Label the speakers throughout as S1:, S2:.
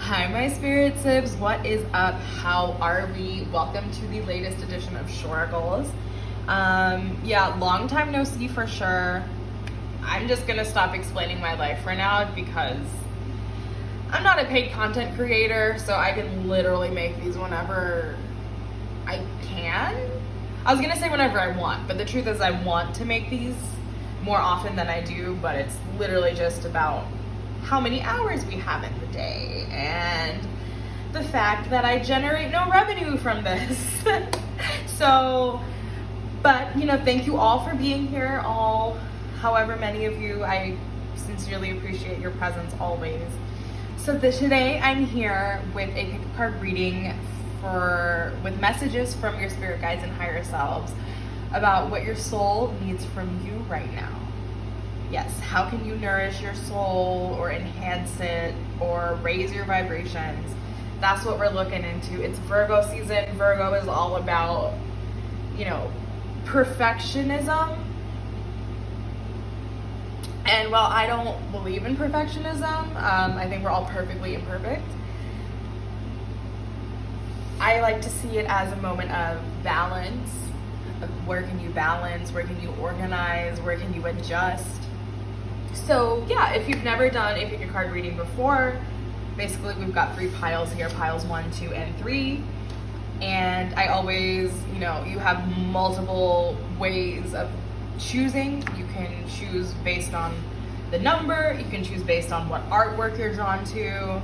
S1: Hi, my spirit sibs. What is up? How are we? Welcome to the latest edition of Shoracles. Yeah, long time no see for sure. I'm just gonna stop explaining my life for now because I'm not a paid content creator, so I can literally make these whenever I can. I was gonna say whenever I want, but the truth is I want to make these more often than I do, but it's literally just about how many hours we have in the day and the fact that I generate no revenue from this. So, but thank you all for being here, however many of you. I sincerely appreciate your presence always. So today I'm here with a pick a card reading with messages from your spirit guides and higher selves about what your soul needs from you right now. Yes, how can you nourish your soul or enhance it or raise your vibrations? That's what we're looking into. It's Virgo season. Virgo is all about, perfectionism. And while I don't believe in perfectionism, I think we're all perfectly imperfect. I like to see it as a moment of balance. Where can you balance? Where can you organize? Where can you adjust? So yeah, if you've never done a pick a card reading before, basically we've got 3 piles here, piles 1, 2, and 3. And I always, you have multiple ways of choosing. You can choose based on the number. You can choose based on what artwork you're drawn to.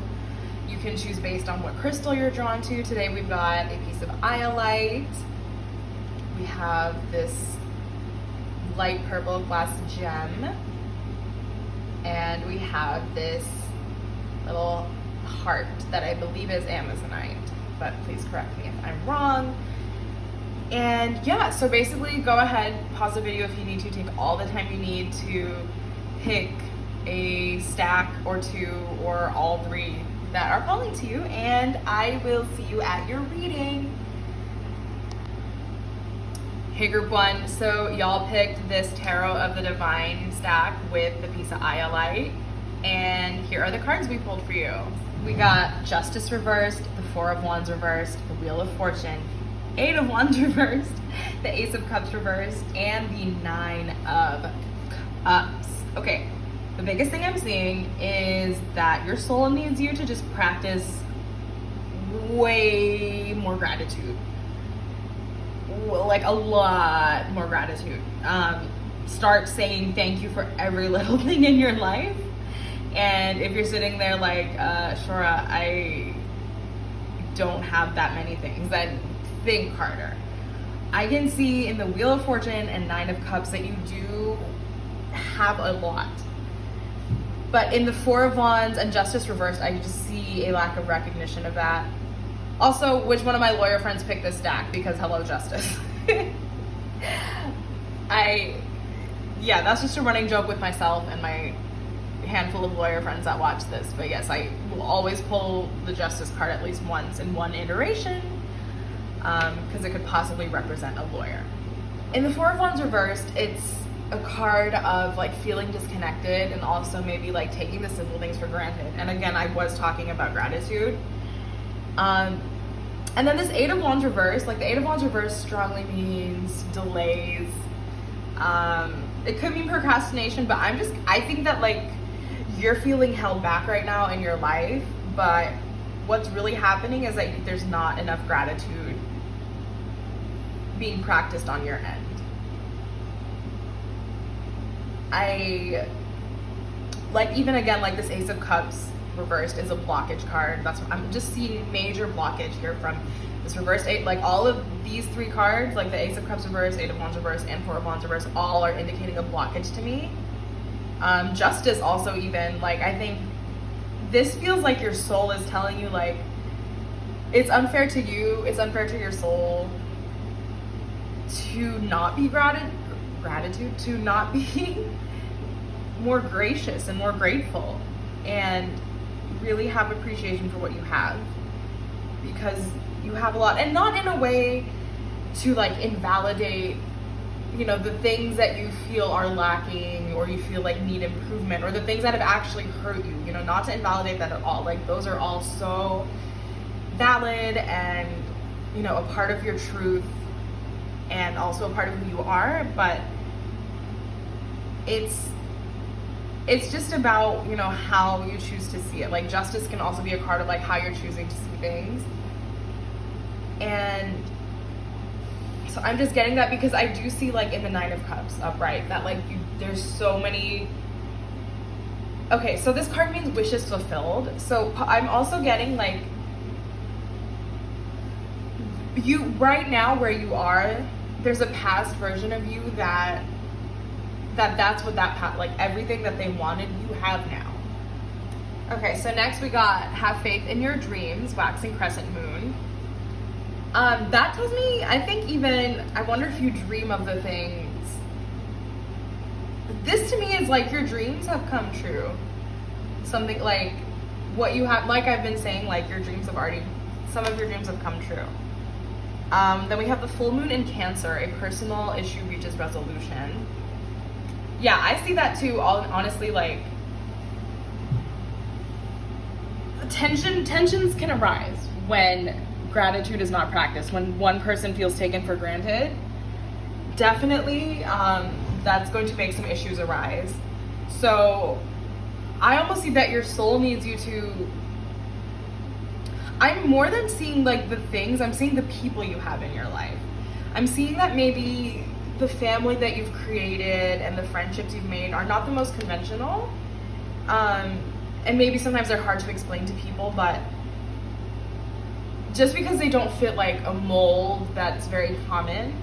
S1: You can choose based on what crystal you're drawn to. Today we've got a piece of iolite. We have this light purple glass gem. And we have this little heart that I believe is Amazonite, but please correct me if I'm wrong. And yeah, so basically go ahead, pause the video if you need to, take all the time you need to pick a stack or 2 or all 3 that are calling to you, and I will see you at your reading. Hey group 1, so y'all picked this Tarot of the Divine stack with the piece of iolite, and here are the cards we pulled for you. We got Justice reversed, the 4 of Wands reversed, the Wheel of Fortune, 8 of Wands reversed, the Ace of Cups reversed, and the 9 of Cups. Okay, the biggest thing I'm seeing is that your soul needs you to just practice way more gratitude. Like a lot more gratitude. Start saying thank you for every little thing in your life. And if you're sitting there like, Shora, I don't have that many things, then think harder. I can see in the Wheel of Fortune and 9 of Cups that you do have a lot. But in the 4 of Wands and Justice reversed, I just see a lack of recognition of that. Also, which one of my lawyer friends picked this stack? Because hello, Justice. Yeah, that's just a running joke with myself and my handful of lawyer friends that watch this. But yes, I will always pull the Justice card at least once in one iteration because it could possibly represent a lawyer. In the 4 of Wands reversed, it's a card of like feeling disconnected and also maybe like taking the simple things for granted. And again, I was talking about gratitude. And then this 8 of Wands reversed, like the 8 of Wands reversed strongly means delays. It could mean procrastination, but I think that like you're feeling held back right now in your life, but what's really happening is that there's not enough gratitude being practiced on your end. Even again, like this Ace of Cups reversed is a blockage card. I'm just seeing major blockage here from this reversed 8. Like all of these 3 cards, like the Ace of Cups reversed, 8 of Wands reversed, and 4 of Wands reversed, all are indicating a blockage to me. Justice also even, like I think this feels like your soul is telling you like it's unfair to you, it's unfair to your soul to not be gratitude, to not be more gracious and more grateful and really have appreciation for what you have, because you have a lot, and not in a way to like invalidate you know, the things that you feel are lacking or you feel like need improvement, or the things that have actually hurt you, you know, not to invalidate that at all. Like, those are all so valid and, you know, a part of your truth and also a part of who you are. But it's just about, you know, how you choose to see it. Like, justice can also be a part of like how you're choosing to see things. And so I'm just getting that because I do see, like, in the Nine of Cups upright, that like there's so many. Okay, so this card means wishes fulfilled. So I'm also getting like, you right now where you are, there's a past version of you that's what that like everything that they wanted you have now. Okay, so next we got have faith in your dreams, waxing crescent moon. That tells me, I think even, I wonder if you dream of the things. This to me is like your dreams have come true. Something like what you have, like I've been saying, like your dreams have already, some of your dreams have come true. Then we have the full moon in Cancer, a personal issue reaches resolution. Yeah, I see that too, honestly, like tensions can arise when gratitude is not practiced, when one person feels taken for granted. Definitely, that's going to make some issues arise. So I almost see that your soul needs you to, I'm more than seeing like the things, I'm seeing the people you have in your life. I'm seeing that maybe the family that you've created and the friendships you've made are not the most conventional. And maybe sometimes they're hard to explain to people, but just because they don't fit like a mold that's very common,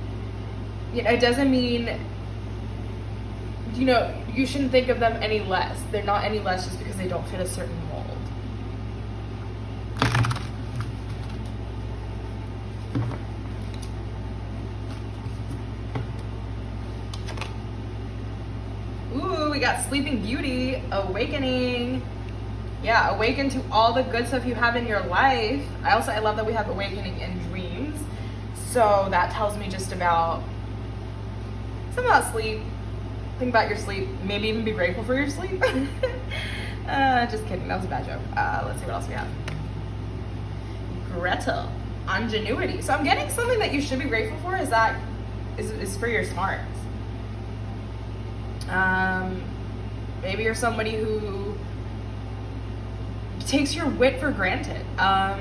S1: you know, it doesn't mean, you know, you shouldn't think of them any less. They're not any less just because they don't fit a certain mold. Ooh, we got Sleeping Beauty, awakening. Yeah, awaken to all the good stuff you have in your life. I love that we have awakening in dreams. So that tells me just about, something about sleep. Think about your sleep. Maybe even be grateful for your sleep. Just kidding, that was a bad joke. Let's see what else we have. Gretel, ingenuity. So I'm getting something that you should be grateful for is for your smarts. Maybe you're somebody who takes your wit for granted. I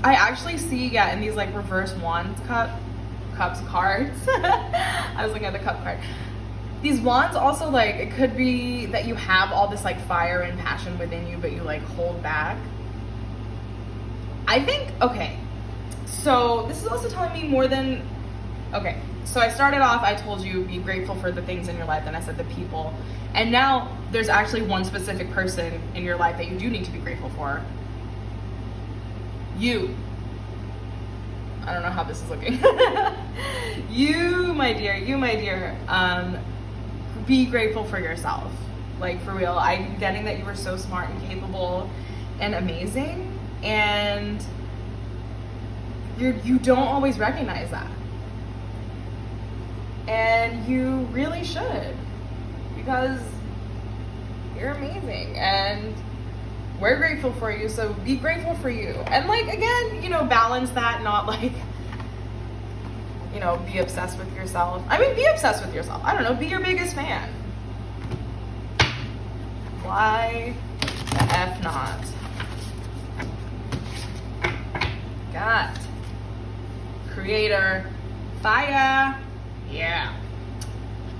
S1: actually see, yeah, in these like reverse wands cups cards. I was looking at the cup card. These wands also, like, it could be that you have all this like fire and passion within you, but you like hold back. I think, okay, so this is also telling me more than, okay, so I started off, I told you be grateful for the things in your life, then I said the people. And now there's actually one specific person in your life that you do need to be grateful for. You. I don't know how this is looking. You, my dear, be grateful for yourself. Like, for real, I'm getting that you were so smart and capable and amazing, and you don't always recognize that. And you really should, because you're amazing and we're grateful for you, so be grateful for you. And like, again, you know, balance that, not like, you know, be obsessed with yourself. I mean, be obsessed with yourself. I don't know, be your biggest fan. Why the F not? Got creator, fire. Yeah.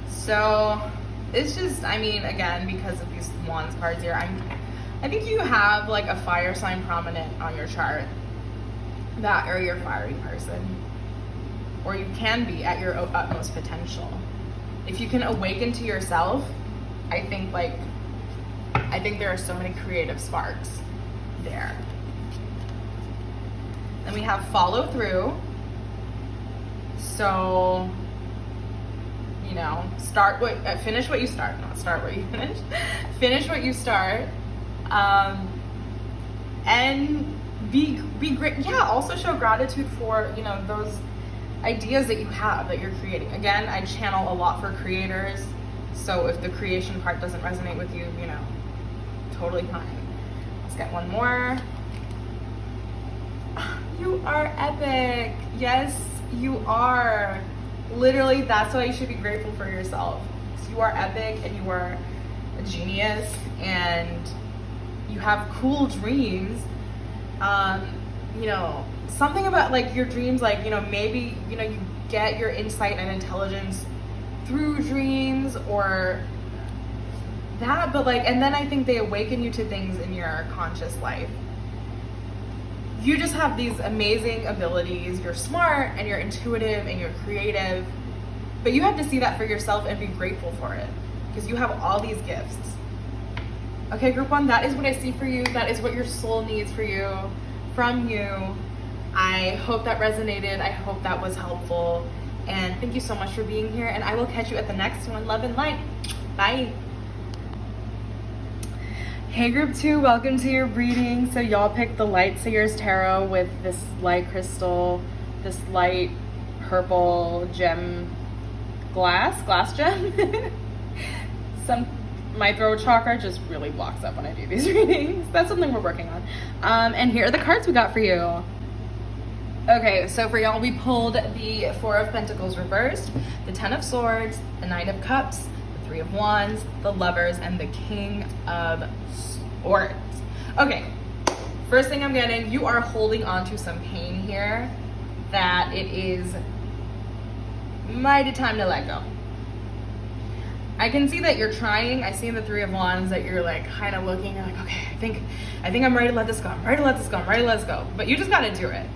S1: So it's just, I mean, again, because of these wands cards here, I think you have like a fire sign prominent on your chart, that or you're a fiery person, or you can be at your utmost potential. If you can awaken to yourself, I think there are so many creative sparks there. Then we have follow through. So, you know, finish what you start, not start what you finish. Finish what you start, and be great. Yeah, also show gratitude for, you know, those. ideas that you have that you're creating. Again, I channel a lot for creators, so if the creation part doesn't resonate with you, you know, totally fine. Let's get one more. You are epic. Yes, you are. Literally, that's why you should be grateful for yourself. You are epic and you are a genius and you have cool dreams. You know, something about like your dreams, like, you know, maybe, you know, you get your insight and intelligence through dreams or that, but like, and then I think they awaken you to things in your conscious life. You just have these amazing abilities. You're smart and you're intuitive and you're creative, but you have to see that for yourself and be grateful for it because you have all these gifts. Okay, group one, that is what I see for you. That is what your soul needs for you, from you. I hope that resonated. I hope that was helpful. And thank you so much for being here. And I will catch you at the next one. Love and light. Bye. Hey group two, welcome to your reading. So y'all picked the Light Seer's Tarot with this light crystal, this light purple gem, glass gem. My throat chakra just really blocks up when I do these readings. That's something we're working on. And here are the cards we got for you. Okay, so for y'all, we pulled the Four of Pentacles reversed, the Ten of Swords, the Knight of Cups, the Three of Wands, the Lovers, and the King of Swords. Okay, first thing I'm getting, you are holding on to some pain here that it is mighty time to let go. I can see that you're trying. I see in the Three of Wands that you're like kind of looking, you're like, okay, I think I'm ready to let this go. I'm ready to let this go. I'm ready to let this go. But you just got to do it.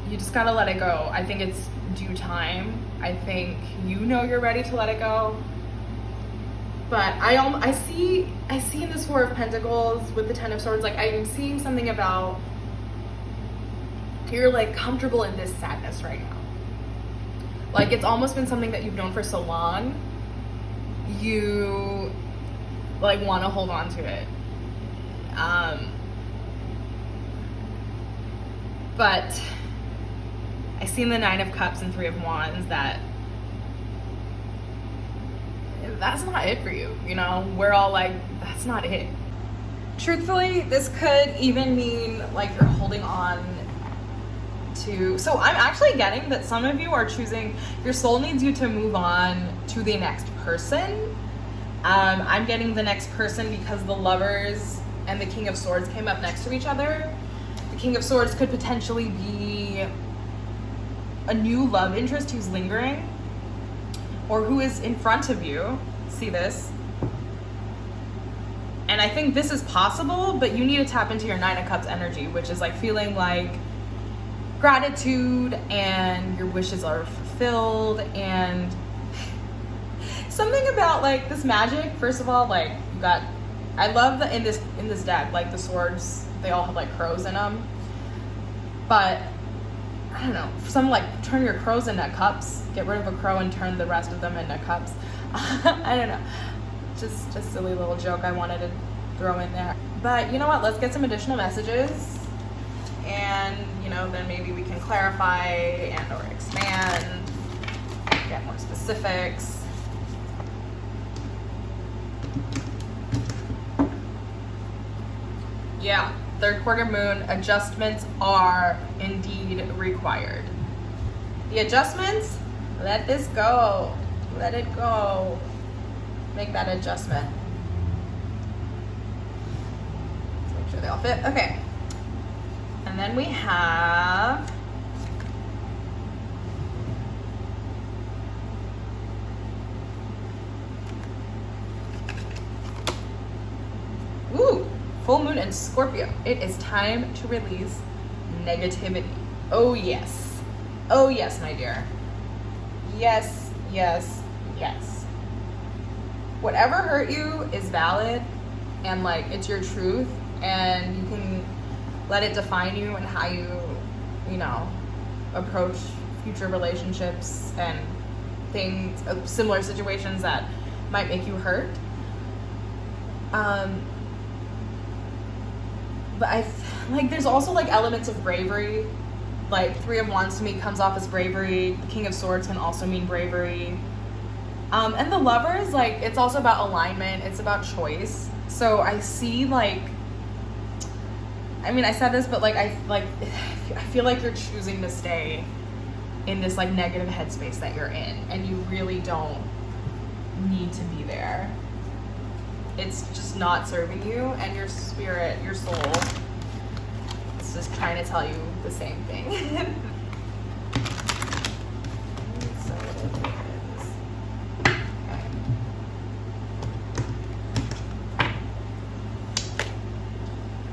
S1: You just got to let it go. I think it's due time. I think you know you're ready to let it go. But I see in this Four of Pentacles with the Ten of Swords, like I'm seeing something about you're like comfortable in this sadness right now. Like it's almost been something that you've known for so long. You like want to hold on to it. But I see in the Nine of Cups and Three of Wands that that's not it for you. You know, we're all like, that's not it. Truthfully, this could even mean like you're holding on to, so I'm actually getting that some of you are choosing, your soul needs you to move on to the next person. I'm getting the next person because the Lovers and the King of Swords came up next to each other. The King of Swords could potentially be a new love interest who's lingering or who is in front of you. See this? And I think this is possible, but you need to tap into your Nine of Cups energy, which is like feeling like gratitude and your wishes are fulfilled and something about like this magic. First of all, like you got, I love that in this deck, like the swords, they all have like crows in them. But I don't know, some like turn your crows into cups, get rid of a crow and turn the rest of them into cups. I don't know, just silly little joke I wanted to throw in there. But you know what, let's get some additional messages and you know, then maybe we can clarify and or expand, get more specifics. Yeah, third quarter moon, adjustments are indeed required. The adjustments, let this go. Let it go. Make that adjustment. Let's make sure they all fit. Okay. And then we have full moon in Scorpio. It is time to release negativity. Oh yes. Oh yes, my dear. Yes, yes, yes. Whatever hurt you is valid and like it's your truth and you can let it define you and how you know, approach future relationships and things, similar situations that might make you hurt. But like, there's also like elements of bravery. Like, Three of Wands to me comes off as bravery. The King of Swords can also mean bravery. And the Lovers, like, it's also about alignment. It's about choice. So I see, like, I mean, I said this, but like, I feel like you're choosing to stay in this like negative headspace that you're in, and you really don't need to be there. It's just not serving you, and your spirit, your soul, is just trying to tell you the same thing. So it is.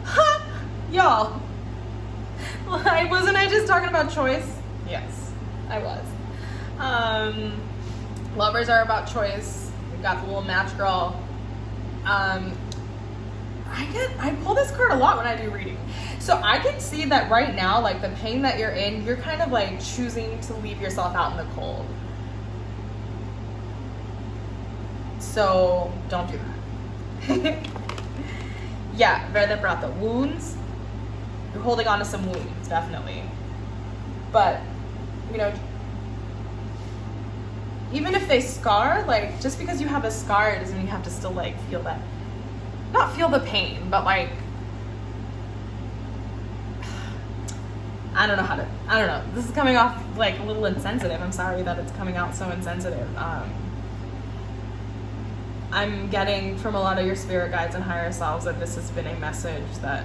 S1: Ha! Y'all, wasn't I just talking about choice? Yes, I was. Lovers are about choice. We've got the little match girl. I pull this card a lot when I do reading. So I can see that right now, like, the pain that you're in, you're kind of like choosing to leave yourself out in the cold. So don't do that. Yeah, vertebrato, wounds. You're holding on to some wounds, definitely. But, you know, even if they scar, like, just because you have a scar doesn't mean you have to still, like, feel that. Not feel the pain, but, like, I don't know. This is coming off, like, a little insensitive. I'm sorry that it's coming out so insensitive. I'm getting from a lot of your spirit guides and higher selves that this has been a message that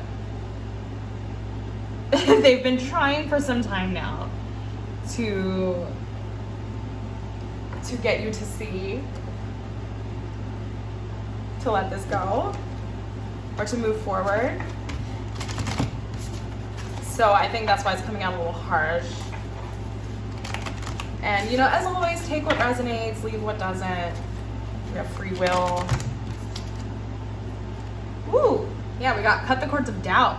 S1: they've been trying for some time now to get you to see, to let this go, or to move forward. So I think that's why it's coming out a little harsh. And, you know, as always, take what resonates, leave what doesn't. We have free will. Woo! Yeah, we got cut the cords of doubt.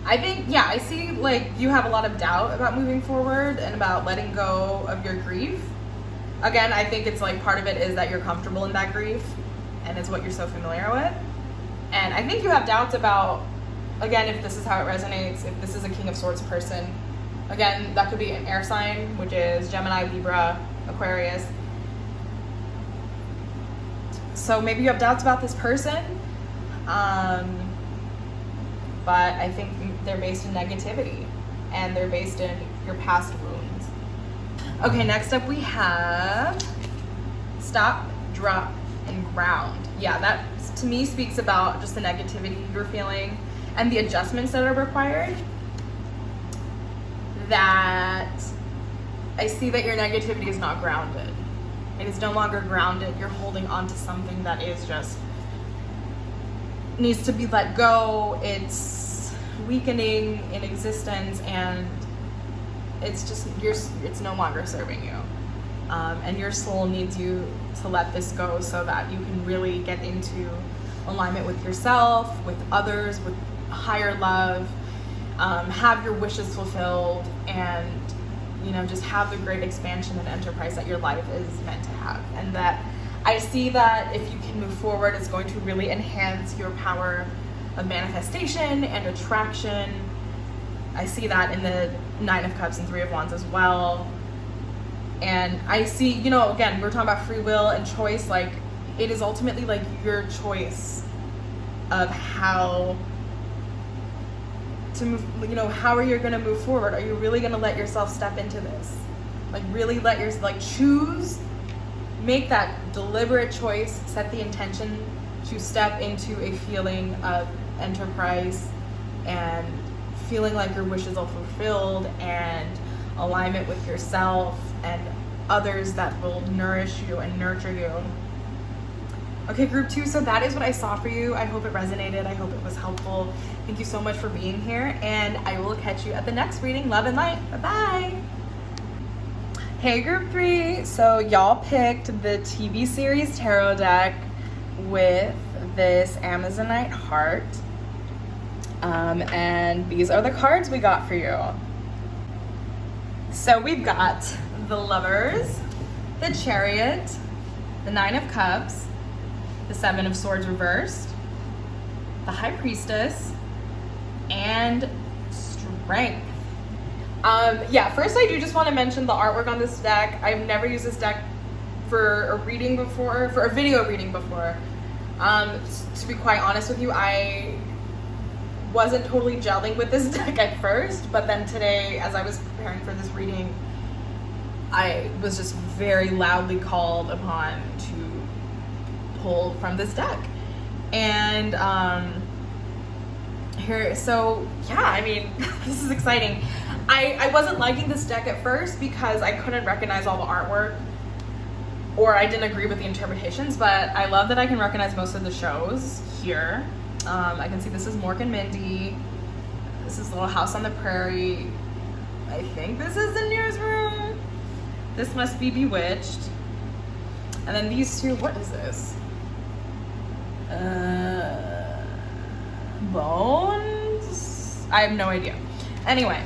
S1: I think, yeah, I see, like, you have a lot of doubt about moving forward and about letting go of your grief. Again, I think it's like part of it is that you're comfortable in that grief and it's what you're so familiar with. And I think you have doubts about, again, if this is how it resonates, if this is a King of Swords person. Again, that could be an air sign, which is Gemini, Libra, Aquarius. So maybe you have doubts about this person, but I think they're based in negativity and they're based in your past wounds. Okay, next up we have stop, drop, and ground. Yeah, that to me speaks about just the negativity you're feeling and the adjustments that are required. That I see that your negativity is not grounded. It is no longer grounded. You're holding on to something that is just needs to be let go. It's weakening in existence, and it's just it's no longer serving you. And your soul needs you to let this go so that you can really get into alignment with yourself, with others, with higher love, have your wishes fulfilled, and, you know, just have the great expansion and enterprise that your life is meant to have. And that I see that if you can move forward, it's going to really enhance your power of manifestation and attraction. I see that in the Nine of Cups and Three of Wands as well. And I see, you know, again, we're talking about free will and choice. Like, it is ultimately like your choice of how to move, you know, how are you going to move forward? Are you really going to let yourself step into this? Like, really let yourself, like, choose, make that deliberate choice, set the intention to step into a feeling of enterprise and feeling like your wishes are fulfilled and alignment with yourself and others that will nourish you and nurture you. Okay, group 2, so that is what I saw for you. I hope it resonated. I hope it was helpful. Thank you so much for being here, and I will catch you at the next reading. Love and light. Bye-bye. Hey, group 3. So y'all picked the TV series tarot deck with this Amazonite heart. And these are the cards we got for you. So we've got the Lovers, the Chariot, the Nine of Cups, the Seven of Swords reversed, the High Priestess, and strength. Yeah, first I do just want to mention the artwork on this deck. I've never used this deck for a reading before, for a video reading before. To be quite honest with you, I wasn't totally gelling with this deck at first, but then today, as I was preparing for this reading, I was just very loudly called upon to pull from this deck. And so yeah, I mean, this is exciting. I wasn't liking this deck at first because I couldn't recognize all the artwork, or I didn't agree with the interpretations, but I love that I can recognize most of the shows here. I can see this is Mork and Mindy. This is Little House on the Prairie. I think this is the newsroom. This must be Bewitched. And then these two, what is this? Bones? I have no idea. Anyway,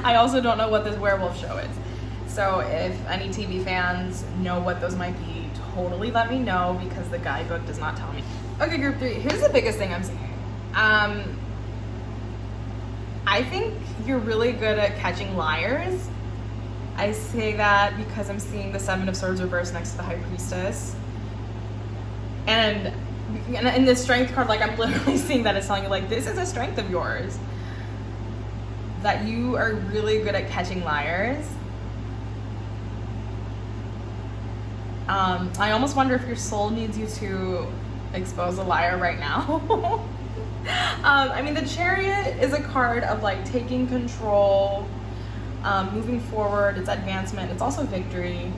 S1: I also don't know what this werewolf show is. So if any TV fans know what those might be, totally let me know, because the guidebook does not tell me. Okay, group 3, here's the biggest thing I'm seeing. I think you're really good at catching liars. I say that because I'm seeing the 7 of Swords reversed next to the High Priestess. And in this strength card, like, I'm literally seeing that it's telling you, like, this is a strength of yours. That you are really good at catching liars. I almost wonder if your soul needs you to expose a liar right now. I mean, the Chariot is a card of, like, taking control, moving forward. It's advancement. It's also victory.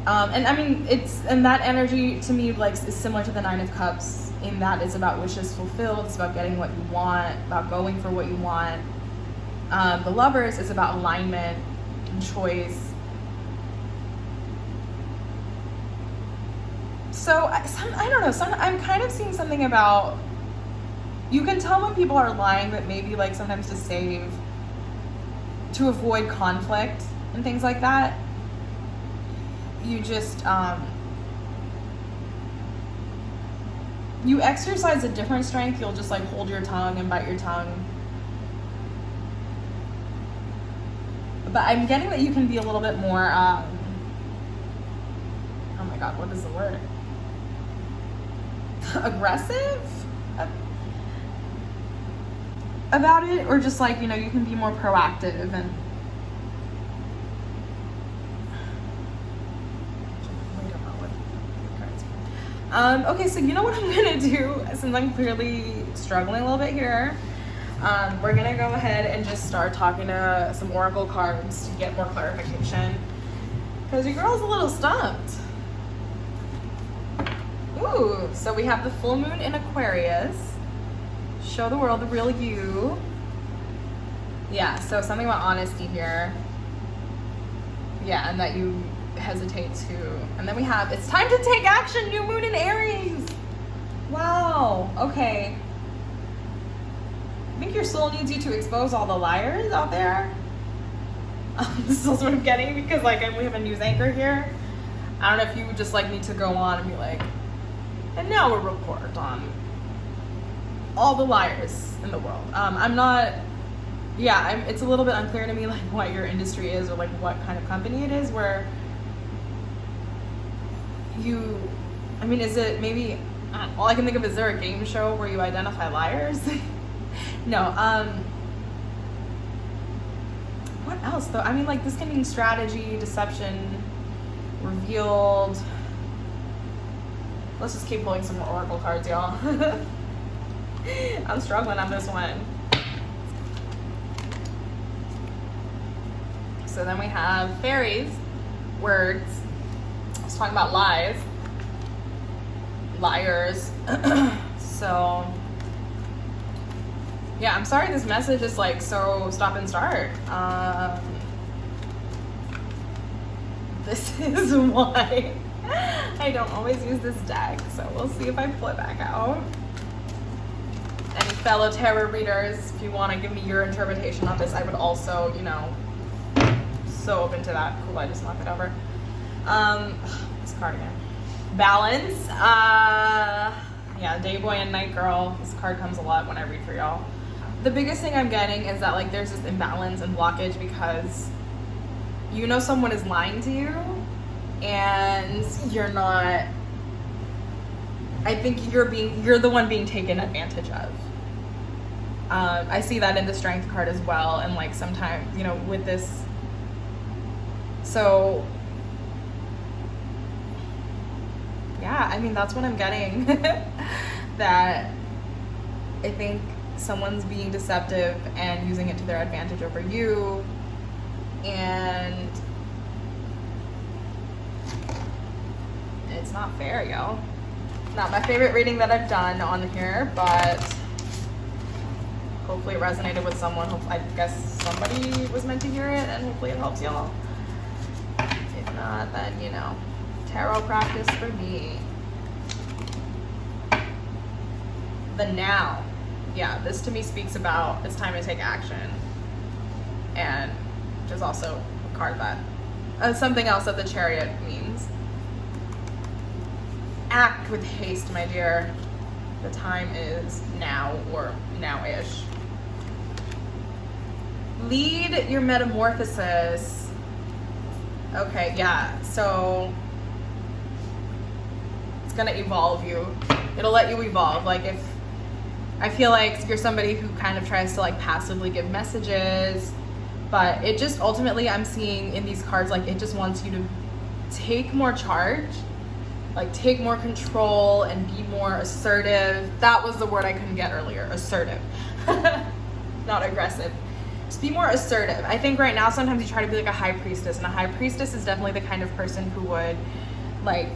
S1: And I mean, and that energy to me, like, is similar to the 9 of Cups, in that it's about wishes fulfilled. It's about getting what you want, about going for what you want. The Lovers is about alignment and choice. So I don't know, I'm kind of seeing something about, you can tell when people are lying, but maybe, like, sometimes to avoid conflict and things like that, you just, you exercise a different strength. You'll just, like, hold your tongue and bite your tongue. But I'm getting that you can be a little bit more, oh my God, what is the word? Aggressive about it, or just, like, you know, you can be more proactive and okay, so you know what I'm gonna do, since I'm clearly struggling a little bit here, we're gonna go ahead and just start talking to some oracle cards to get more clarification, because your girl's a little stumped. Ooh, so we have the full moon in Aquarius. Show the world the real you. Yeah, so something about honesty here. Yeah, and that you hesitate to. And then we have, it's time to take action, new moon in Aries. Wow, okay. I think your soul needs you to expose all the liars out there. This is also what I'm getting, because, like, we have a news anchor here. I don't know if you would just, like, need to go on and be like, and now a report on all the liars in the world. It's a little bit unclear to me, like, what your industry is, or, like, what kind of company it is, where I mean, is it maybe, all I can think of is, there a game show where you identify liars? No, what else though? I mean, like, this can mean strategy, deception, revealed. Let's just keep pulling some more oracle cards, y'all. I'm struggling on this one. So then we have fairies, words. I was talking about lies, liars. So yeah, I'm sorry this message is, like, so stop and start. This is why I don't always use this deck, so we'll see if I pull it back out. Any fellow tarot readers, if you want to give me your interpretation on this, I would also, you know, so open to that. Cool, I just knocked it over. This card again. Balance. I Yeah, day boy and night girl. This card comes a lot when I read for y'all. The biggest thing I'm getting is that like there's this imbalance and blockage because you know someone is lying to you and you're not. I think you're the one being taken advantage of. I see that in the Strength card as well, and like sometimes, you know, with this. So yeah, I mean, that's what I'm getting. That I think someone's being deceptive and using it to their advantage over you. And it's not fair, yo. Not my favorite reading that I've done on here, but hopefully it resonated with someone. I guess somebody was meant to hear it, and hopefully it helps y'all. If not, then, you know, tarot practice for me. The now. Yeah, this to me speaks about it's time to take action. And which is also a card that something else that the Chariot means. Act with haste, my dear. The time is now, or now-ish. Lead your metamorphosis. Okay, yeah, so it's gonna evolve you. It'll let you evolve. Like, if I feel like you're somebody who kind of tries to like passively give messages, but it just ultimately, I'm seeing in these cards, like it just wants you to take more charge, like take more control and be more assertive. That was the word I couldn't get earlier, assertive. Not aggressive. Just be more assertive. I think right now sometimes you try to be like a high priestess, and a high priestess is definitely the kind of person who would like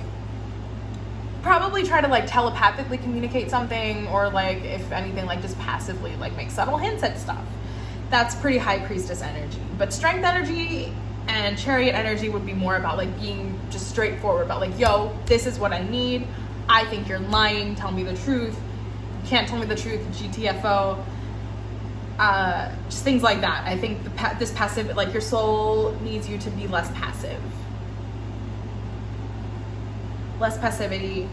S1: probably try to like telepathically communicate something, or like if anything like just passively like make subtle hints at stuff. That's pretty high priestess energy. But strength energy and chariot energy would be more about like being just straightforward about like, yo, this is what I need. I think you're lying. Tell me the truth. You can't tell me the truth. GTFO. Just things like that. I think this passive, like your soul needs you to be less passive. Less passivity.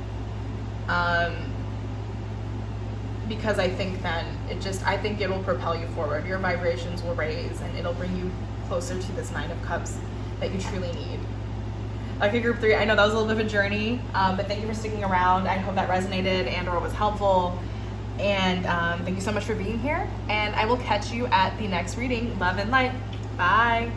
S1: Because I think then I think it will propel you forward. Your vibrations will raise and it'll bring you closer to this 9 of Cups that you truly need. Okay, group 3, I know that was a little bit of a journey, but thank you for sticking around. I hope that resonated and or was helpful. And thank you so much for being here. And I will catch you at the next reading. Love and light. Bye.